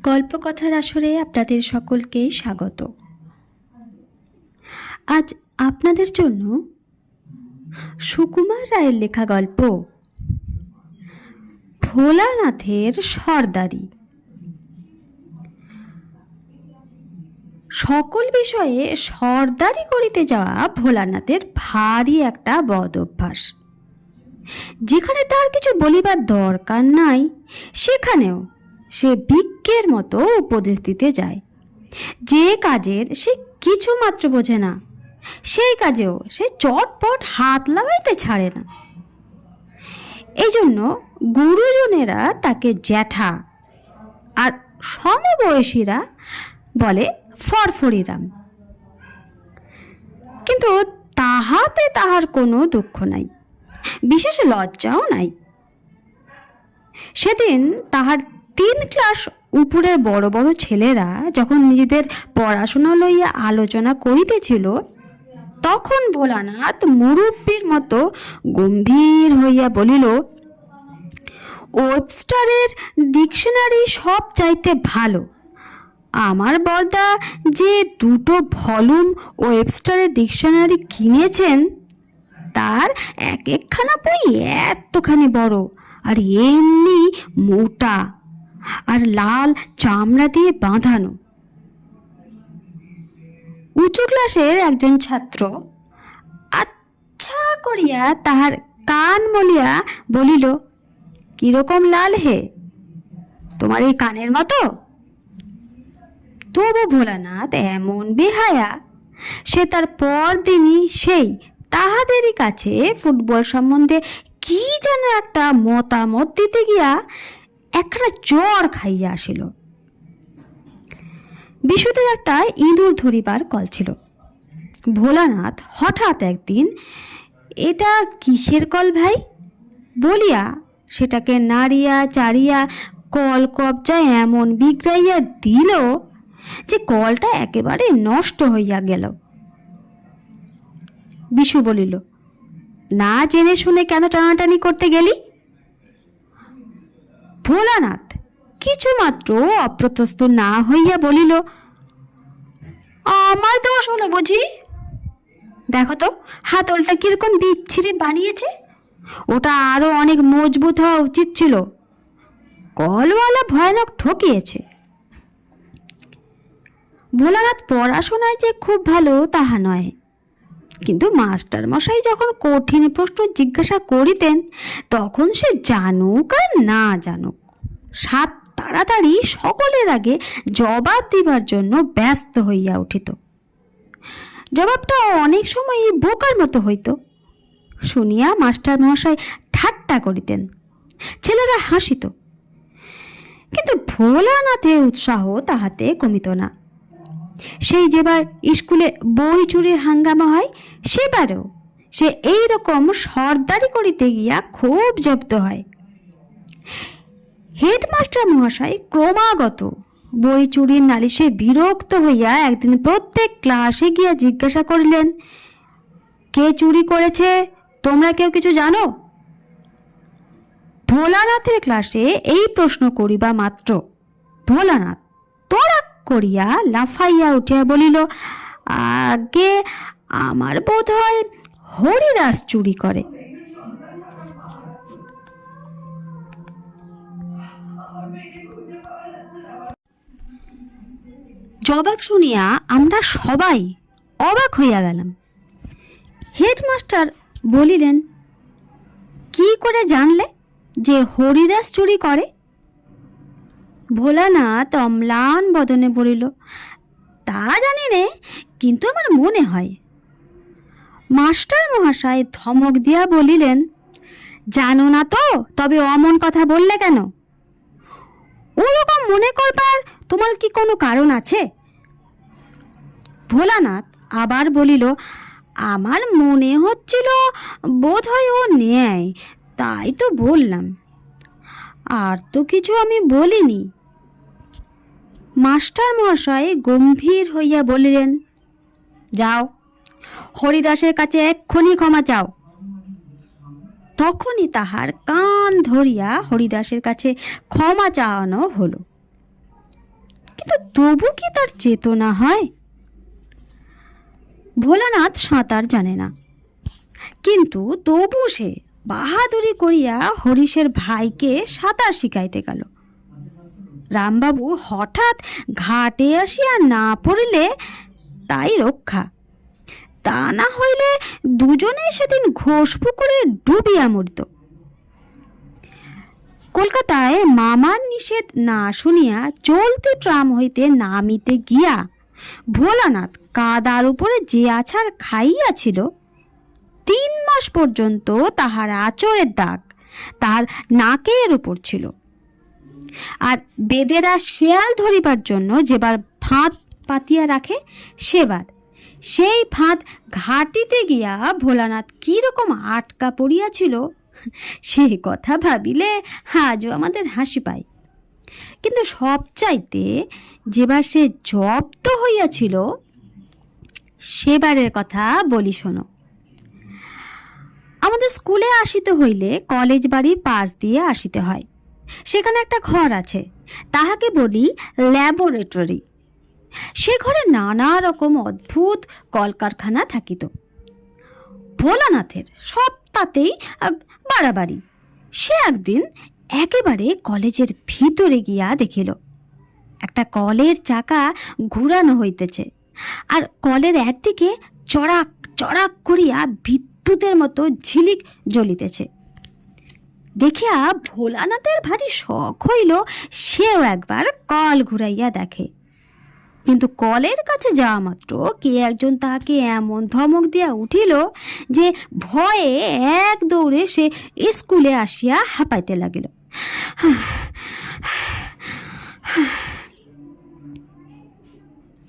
গল্পকথার আসরে আপনাদের সকলকে স্বাগত। আজ আপনাদের জন্য সুকুমার রায়ের লেখা গল্প ভোলানাথের সর্দারি। সকল বিষয়ে সর্দারি করিতে যাওয়া ভোলানাথের ভারী একটা বদ অভ্যাস। যেখানে তার কিছু বলিবার দরকার নাই সেখানেও সে ভিক্ষের মতো উপদেশ দিতে যায়। যে কাজের সে কিছু মাত্র বোঝে না সেই কাজেও সে চটপট হাত লাগাইতে ছাড়ে না। এই জন্য গুরুজনেরা তাকে জ্যাঠা আর সমবয়সীরা বলে ফরফরিরাম। কিন্তু তাহাতে তাহার কোনো দুঃখ নাই, বিশেষ লজ্জাও নাই। সেদিন তাহার 3 ক্লাস উপরের বড় বড় ছেলেরা যখন নিজেদের পড়াশোনা লইয়া আলোচনা করিতেছিল, তখন ভোলানাথ মুরব্বীর মতো গম্ভীর হইয়া বলিল, ওয়েবস্টারের ডিকশনারি সব চাইতে ভালো। আমার বড়দা যে 2 ভলিউম ওয়েবস্টারের ডিকশনারি কিনেছেন, তার এক একখানা বই এতখানি বড় আর এমনি মোটা আর লাল চামড়া দিয়ে বাঁধানো। উঁচু ক্লাসের একজন ছাত্র আচ্ছা করিয়া তাহার কান মলিয়া বলিল, কিরকম লাল হে, তোমার এই কানের মতো? তবু ভোলানাথ এমন বেহায়া, সে তার পরদিনই সেই তাহাদেরই কাছে ফুটবল সম্বন্ধে কি যেন একটা মতামত দিতে গিয়া একখানা জ্বর খাইয়া আসিল। বিশুদের একটা ইঁদুর ধরিবার কল ছিল। ভোলানাথ হঠাৎ একদিন, এটা কিসের কল ভাই বলিয়া সেটাকে নাড়িয়া চাড়িয়া কল কবজায় এমন বিগড়াইয়া দিল যে কলটা একেবারে নষ্ট হইয়া গেল। বিশু বলিল, না জেনে শুনে কেন টানাটানি করতে গেলি? ভোলানাথ কিছুমাত্র অপ্রতস্ত না হইয়া বলিল, আমার দোষ হলো বুঝি? দেখো তো হাতলটা কিরকম বিচ্ছিরি বানিয়েছে, ওটা আরো অনেক মজবুত হওয়া উচিত ছিল। কলওয়ালা ভয়ানক ঠকিয়েছে। ভোলানাথ পড়াশোনায় যে খুব ভালো তাহা নয়, কিন্তু মাস্টার মশাই যখন কঠিন প্রশ্ন জিজ্ঞাসা করিতেন, তখন সে জানুক আর না জানুক সাত তাড়াতাড়ি সকলের আগে জবাব দিবার জন্য ব্যস্ত হইয়া উঠিত। জবাবটা অনেক সময় বোকার মতো হইত। শুনিয়া মাস্টার মশাই ঠাট্টা করিতেন, ছেলেরা হাসিত, কিন্তু ভোলানাথের উৎসাহ তাহাতে কমিত না। সেই যেবার স্কুলে বই চুরির হাঙ্গামা হয়, সেবারেও সে এই রকম সর্দারি করিতে গিয়া খুব জব্দ হয়। হেডমাস্টার মহাশয় ক্রমাগত বই চুরির নালিশে বিরক্ত হইয়া একদিন প্রত্যেক ক্লাসে গিয়া জিজ্ঞাসা করিলেন, কে চুরি করেছে, তোমরা কেউ কিছু জানো? ভোলানাথের ক্লাসে এই প্রশ্ন করিবা মাত্র ভোলানাথ তোরা করিয়া লাফাইয়া উঠিয়া বলিল, আগে আমার বোধ হয় হরিদাস চুরি করে। জবাব শুনিয়া আমরা সবাই অবাক হইয়া গেলাম। হেডমাস্টার বলিলেন, কি করে জানলে যে হরিদাস চুরি করে? ভোলানাথ অম্লান বদনে বলিল, তা জানি নে, কিন্তু আমার মনে হয়। মাস্টার মহাশয় ধমক দিয়া বলিলেন, জানো না তো তবে অমন কথা বললে কেন? ওরকম মনে করবার তোমার কি কোনো কারণ আছে? ভোলানাথ আবার বলিল, আমার মনে হচ্ছিল বোধ হয় ও নেয়, তাই তো বললাম, আর তো কিছু আমি বলিনি। মাস্টার মহাশয় গম্ভীর হইয়া বলিলেন, যাও হরিদাসের কাছে এক্ষুনি ক্ষমা চাও। তখনই তাহার কান ধরিয়া হরিদাসের কাছে ক্ষমা চাওয়ানো হলো। তবু কি তার চেতনা হয়? ভোলানাথ সাঁতার জানে না, কিন্তু তবু সে বাহাদুরি করিয়া হরিশের ভাইকে সাঁতার শিখাইতে গেল। রামবাবু হঠাৎ ঘাটে আসিয়া না পড়িলে তাই রক্ষা, তা না হইলে দুজনে সেদিন ঘোষ পুকুরে ডুবিয়া মরিত। কলকাতায় মামার নিষেধ না শুনিয়া চলতি ট্রাম হইতে নামিতে গিয়া ভোলানাথ কাদার উপরে যে আছাড় খাইয়াছিল, 3 মাস পর্যন্ত তাহার আঁচড়ের দাগ তার নাকের উপর ছিল। আর বেদেরা শেয়াল ধরিবার জন্য যেবার ফাঁদ পাতিয়া রাখে, সেবার সেই ফাঁদ ঘাটিতে গিয়া ভোলানাথ কিরকম আটকা পড়িয়াছিল, সে কথা ভাবিলে আজও আমাদের হাসি পায়। কিন্তু সবচাইতে যেবার সে জব্দ হইয়াছিল, সেবারের কথা বলি শোনো। আমাদের স্কুলে আসিতে হইলে কলেজ বাড়ির পাশ দিয়ে আসিতে হয়। সেখানে একটা ঘর আছে, তাহাকে বলি ল্যাবরেটরি। সে ঘরে নানা রকম অদ্ভুত কলকারখানা থাকিত। ভোলানাথের সব তাতেই বাড়াবাড়ি। সে একদিন একেবারে কলেজের ভিতরে গিয়া দেখিল একটা কলের চাকা ঘুরানো হইতেছে, আর কলের একদিকে চড়াক চড়াক করিয়া বিদ্যুতের মতো ঝিলিক জ্বলিতেছে। দেখিয়া ভোলানাথের ভারী শখ হইল সেও একবার কল ঘুরাইয়া দেখে। কিন্তু কলের কাছে যাওয়া মাত্র কে একজন তাহাকে এমন ধমক দিয়া উঠিল যে ভয়ে এক দৌড়ে সে স্কুলে আসিয়া হাঁপাইতে লাগিল।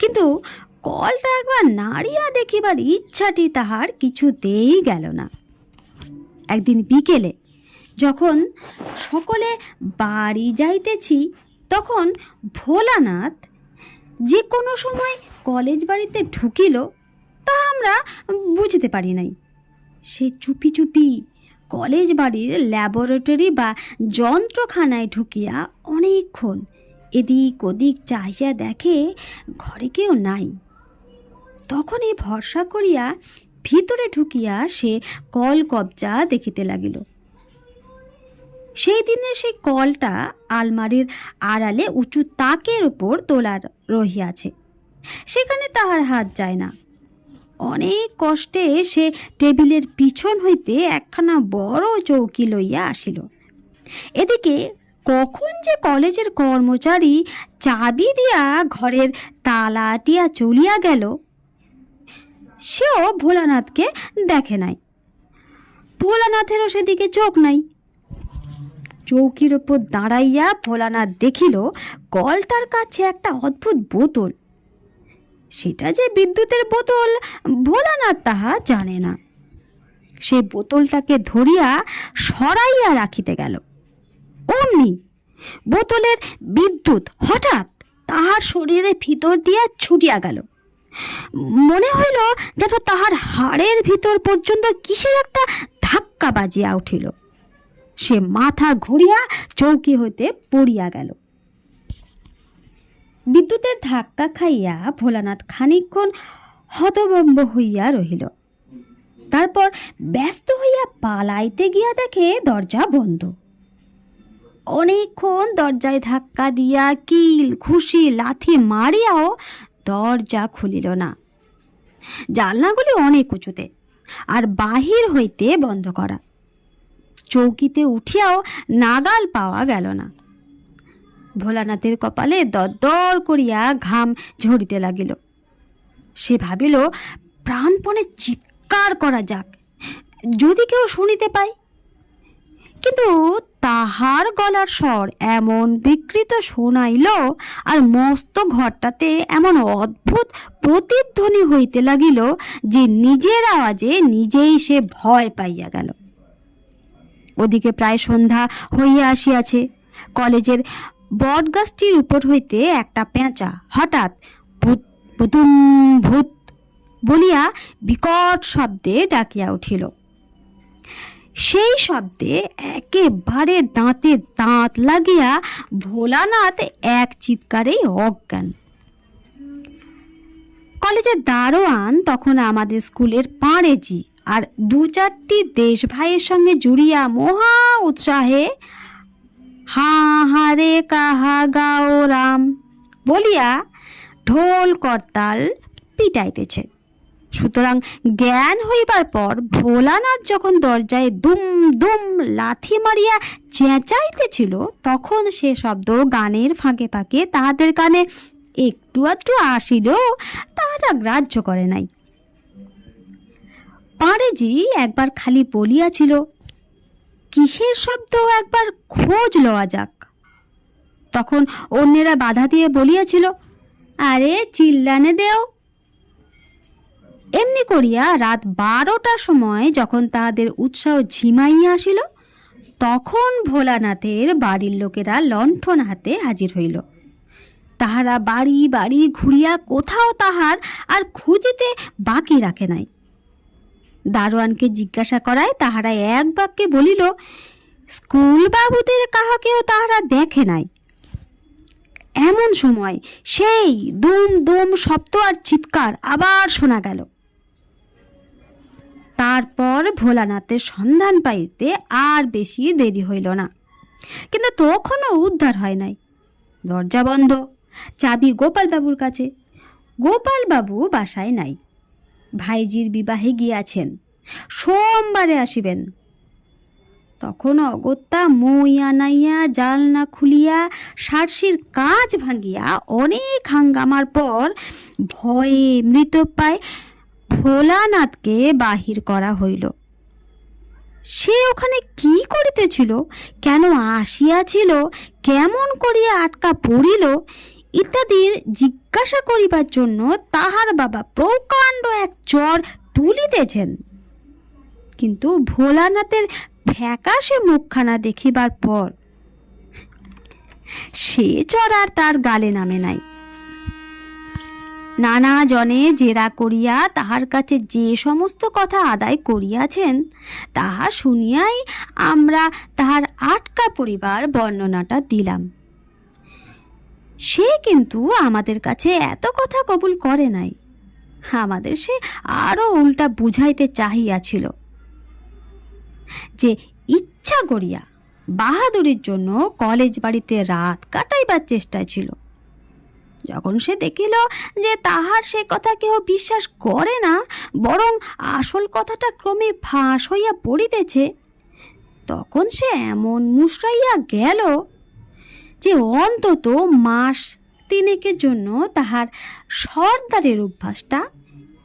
কিন্তু কলটা একবার নাড়িয়া দেখিবার ইচ্ছাটি তাহার কিছুতেই গেল না। একদিন বিকেলে যখন সকলে বাড়ি যাইতেছি, তখন ভোলানাথ যে কোনো সময় কলেজ বাড়িতে ঢুকিল তা আমরা বুঝতে পারি নাই। সে চুপি চুপি কলেজ বাড়ির ল্যাবরেটরি বা যন্ত্রখানায় ঢুকিয়া অনেকক্ষণ এদিক ওদিক চাহিয়া দেখে ঘরে কেউ নাই। তখনই ভরসা করিয়া ভিতরে ঢুকিয়া সে কল কবজা দেখিতে লাগিল। সেই দিনের সেই কলটা আলমারির আড়ালে উঁচু তাকের উপর তোলা রহিয়াছে, সেখানে তাহার হাত যায় না। অনেক কষ্টে সে টেবিলের পিছন হইতে একখানা বড় চৌকি লইয়া আসিল। এদিকে কখন যে কলেজের কর্মচারী চাবি দিয়া ঘরের তালা আটিয়া চলিয়া গেল, সেও ভোলানাথকে দেখে নাই। ভোলানাথেরও সেদিকে চোখ নাই। চৌকির ওপর দাঁড়াইয়া ভোলানাথ দেখিল কলটার কাছে একটা অদ্ভুত বোতল। সেটা যে বিদ্যুতের বোতল ভোলানাথ তাহা জানে না। সে বোতলটাকে ধরিয়া সরাইয়া রাখিতে গেল। অমনি বোতলের বিদ্যুৎ হঠাৎ তাহার শরীরের ভিতর দিয়া ছুটিয়া গেল। মনে হইল যেন তাহার হাড়ের ভিতর পর্যন্ত কিসের একটা ধাক্কা বাজিয়া উঠিল। সে মাথা ঘুরিয়া চৌকি হইতে পড়িয়া গেল। বিদ্যুতের ধাক্কা খাইয়া ভোলানাথ খানিকক্ষণ হতভম্ব হইয়া রহিল। তারপর ব্যস্ত হইয়া পালাইতে গিয়া দেখে দরজা বন্ধ। অনেকক্ষণ দরজায় ধাক্কা দিয়া কিল ঘুষি লাথি মারিয়াও দরজা খুলিল না। জানলাগুলি অনেক উঁচুতে, আর বাহির হইতে বন্ধ করা। চৌকিতে উঠিয়াও নাগাল পাওয়া গেল না। ভোলানাথের কপালে দরদর করিয়া ঘাম ঝরিতে লাগিল। সে ভাবিল প্রাণপণে চিৎকার করা যাক, যদি কেউ শুনিতে পায়। কিন্তু তাহার গলার স্বর এমন বিকৃত শোনাইল, আর মস্ত ঘরটাতে এমন অদ্ভুত প্রতিধ্বনি হইতে লাগিল যে নিজের আওয়াজে নিজেই সে ভয় পাইয়া গেল। ওদিকে প্রায় সন্ধ্যা হইয়া আসিয়াছে। কলেজের বটগাছটির উপর হইতে একটা পেঁচা হঠাৎ ভূত ভূতুম ভূত বলিয়া বিকট শব্দে ডাকিয়া উঠিল। সেই শব্দে একেবারে দাঁতে দাঁত লাগিয়া ভোলানাথ এক চিৎকারেই অজ্ঞান। কলেজের দারোয়ান তখন আমাদের স্কুলের পাঁড়েজি আর 2-4টি দেশ ভাইয়ের সঙ্গে জুড়িয়া মহা উৎসাহে হা হারে কাহা গাও রাম বলিয়া ঢোল করতাল পিটাইতেছে। সুতরাং জ্ঞান হইবার পর ভোলানাথ যখন দরজায় দুম দুম লাথি মারিয়া চেঁচাইতেছিল, তখন সে শব্দ গানের ফাঁকে ফাঁকে তাহাদের কানে একটু আধটু আসিলেও তাহারা গ্রাহ্য করে নাই। পাঁড়েজি একবার খালি বলিয়াছিল, কিসের শব্দ, একবার খোঁজ লওয়া যাক। তখন অন্যেরা বাধা দিয়ে বলিয়াছিল, আরে চিল্লানে দেও। এমনি করিয়া রাত 12টার সময় যখন তাহাদের উৎসাহ ঝিমাইয়া আসিল, তখন ভোলানাথের বাড়ির লোকেরা লণ্ঠন হাতে হাজির হইল। তাহারা বাড়ি বাড়ি ঘুরিয়া কোথাও তাহার আর খুঁজিতে বাকি রাখে নাই। দারোয়ানকে জিজ্ঞাসা করায় তাহারা এক বাক্যে বলিল, স্কুল বাবুদের কাহাকেও তাহারা দেখে নাই। এমন সময় সেই দুম দুম শব্দ আর চিৎকার আবার শোনা গেল। তারপর ভোলানাথের সন্ধান পাইতে আর বেশি দেরি হইল না, কিন্তু তখনও উদ্ধার হয় নাই। দরজা বন্ধ, চাবি গোপালবাবুর কাছে। গোপালবাবু বাসায় নাই, ভাইজির বিবাহে গিয়াছেন, সোমবারে আসিবেন। তখন অগত্যা মই আনাইয়া জালনা খুলিয়া সারসির কাঁচ ভাঙিয়া অনেক হাঙ্গামার পর ভয়ে মৃতপ্রায় ভোলানাথকে বাহির করা হইল। সে ওখানে কি করিতেছিল, কেন আসিয়াছিল, কেমন করিয়া আটকা পড়িল ইত্যাদির জিজ্ঞাসা করিবার জন্য তাহার বাবা প্রকাণ্ড এক চর তুলিতেছেন। কিন্তু ভোলানাথের ফ্যাকাশে মুখখানা দেখিবার পর সে চর আর তার গালে নামে নাই। নানা জনে জেরা করিয়া তাহার কাছে যে সমস্ত কথা আদায় করিয়াছেন, তাহা শুনিয়াই আমরা তাহার আটকা পড়িবার বর্ণনাটা দিলাম। সে কিন্তু আমাদের কাছে এত কথা কবুল করে নাই, আমাদের সে আরো উল্টা বুঝাইতে চাহিয়াছিল যে ইচ্ছা করিয়া বাহাদুরির জন্য কলেজ বাড়িতে রাত কাটাইবার চেষ্টায় ছিল। যখন সে দেখিল যে তাহার সে কথা কেহ বিশ্বাস করে না, বরং আসল কথাটা ক্রমে ফাঁস হইয়া পড়িতেছে, তখন সে এমন মুশড়াইয়া গেল যে অন্তত মাস 3 জন্য তাহার সর্দারের অভ্যাসটা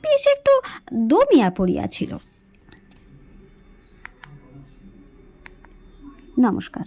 বেশ একটু দমিয়া পড়িয়াছিল। নমস্কার।